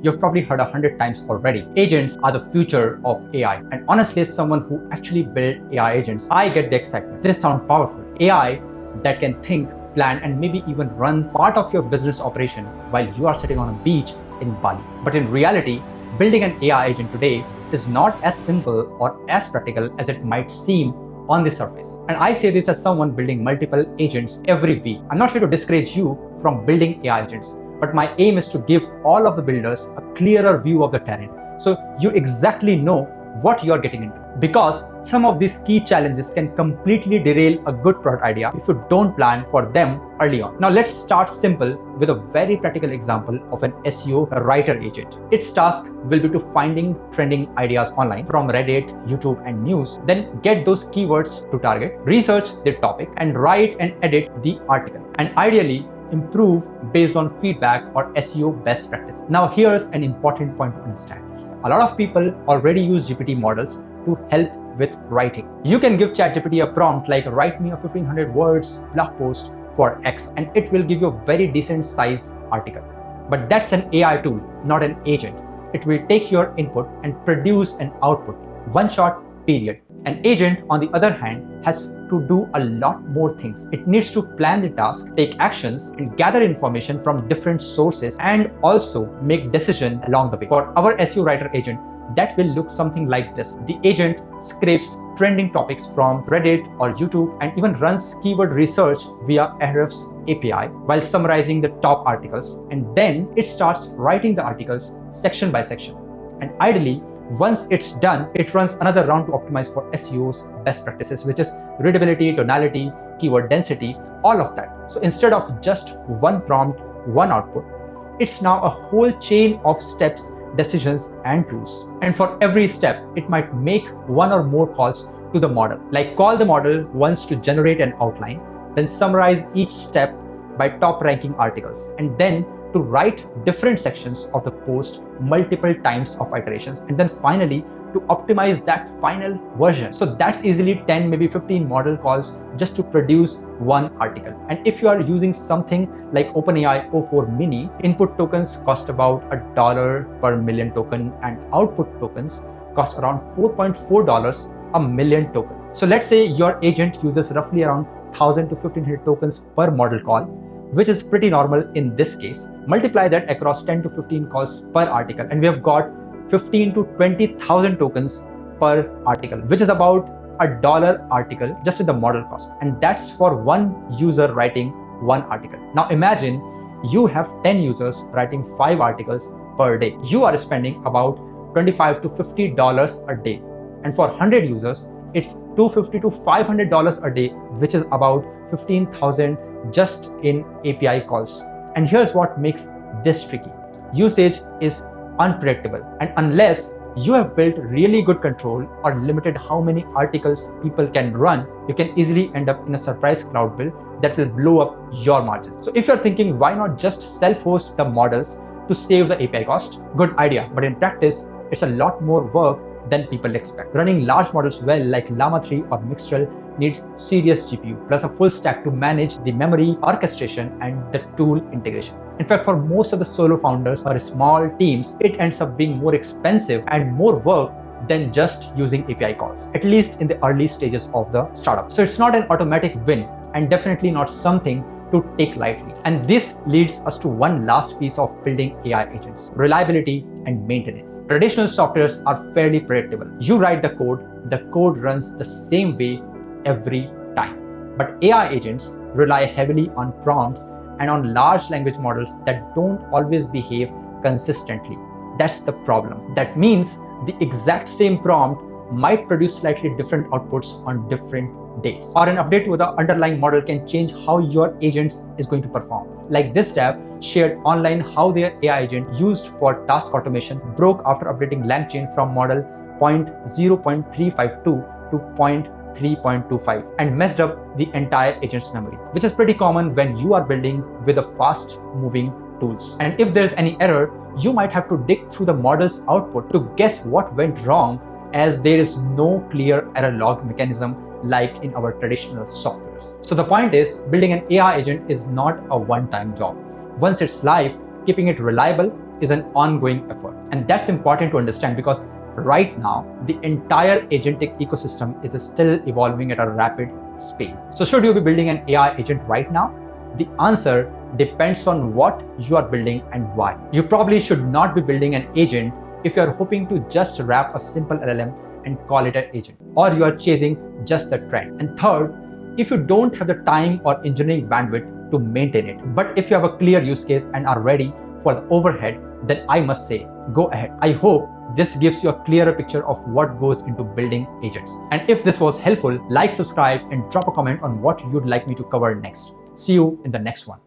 you've probably heard 100 times already. Agents are the future of AI. And honestly, as someone who actually built AI agents, I get the excitement. They sound powerful. AI that can think, plan, and maybe even run part of your business operation while you are sitting on a beach in Bali. But in reality, building an AI agent today is not as simple or as practical as it might seem on the surface. And I say this as someone building multiple agents every week. I'm not here to discourage you from building AI agents, but my aim is to give all of the builders a clearer view of the terrain, so you exactly know what you're getting into. Because some of these key challenges can completely derail a good product idea if you don't plan for them early on. Now let's start simple with a very practical example of an SEO writer agent. Its task will be to finding trending ideas online from Reddit, YouTube, and news, then get those keywords to target, research the topic, and write and edit the article, and ideally improve based on feedback or SEO best practice. Now here's an important point to understand. A lot of people already use GPT models to help with writing. You can give ChatGPT a prompt like write me a 1500 words blog post for X, and it will give you a very decent size article. But that's an AI tool, not an agent. It will take your input and produce an output, one shot, period. An agent, on the other hand, has to do a lot more things. It needs to plan the task, take actions, and gather information from different sources, and also make decisions along the way. For our SEO writer agent, that will look something like this. The agent scrapes trending topics from Reddit or YouTube and even runs keyword research via Ahrefs API while summarizing the top articles. And then it starts writing the articles section by section. And ideally, once it's done, it runs another round to optimize for SEO's best practices, which is readability, tonality, keyword density, all of that. So instead of just one prompt, one output, it's now a whole chain of steps, decisions, and tools. And for every step, it might make one or more calls to the model. Like call the model once to generate an outline, then summarize each step by top ranking articles, and then to write different sections of the post multiple times of iterations, and then finally to optimize that final version. So that's easily 10, maybe 15 model calls just to produce one article. And if you are using something like OpenAI O4 Mini, input tokens cost about $1 per million token, and output tokens cost around $4.4 a million token. So let's say your agent uses roughly around 1000 to 1500 tokens per model call, which is pretty normal in this case. Multiply that across 10 to 15 calls per article, and we have got 15 to 20,000 tokens per article, which is about $1 article just in the model cost. And that's for one user writing one article. Now imagine you have 10 users writing 5 articles per day. You are spending about $25 to $50 a day. And for 100 users, it's $250 to $500 a day, which is about 15,000 just in API calls. And here's what makes this tricky. Usage is unpredictable, and unless you have built really good control or limited how many articles people can run, you can easily end up in a surprise cloud bill that will blow up your margin. So if you're thinking, why not just self-host the models to save the API cost? Good idea, but in practice, it's a lot more work than people expect. Running large models well like Llama 3 or Mixtral needs serious GPU plus a full stack to manage the memory, orchestration, and the tool integration. In fact, for most of the solo founders or small teams, it ends up being more expensive and more work than just using API calls, at least in the early stages of the startup. So it's not an automatic win, and definitely not something to take lightly. And this leads us to one last piece of building AI agents: reliability and maintenance. Traditional softwares are fairly predictable. You write the code runs the same way every time. But AI agents rely heavily on prompts and on large language models that don't always behave consistently. That's the problem. That means the exact same prompt might produce slightly different outputs on different days. Or an update to the underlying model can change how your agent is going to perform. Like this dev shared online how their AI agent used for task automation broke after updating LangChain from model 0.352 to 0.3.25 and messed up the entire agent's memory, which is pretty common when you are building with a fast moving tools. And if there's any error, you might have to dig through the model's output to guess what went wrong, as there is no clear error log mechanism like in our traditional softwares. So the point is, building an AI agent is not a one-time job. Once it's live, keeping it reliable is an ongoing effort. And that's important to understand because right now, the entire agentic ecosystem is still evolving at a rapid speed. So should you be building an AI agent right now? The answer depends on what you are building and why. You probably should not be building an agent if you are hoping to just wrap a simple LLM and call it an agent, or you are chasing just the trend. And third, if you don't have the time or engineering bandwidth to maintain it, but if you have a clear use case and are ready for the overhead, then I must say, go ahead. I hope this gives you a clearer picture of what goes into building agents. And if this was helpful, like, subscribe, and drop a comment on what you'd like me to cover next. See you in the next one.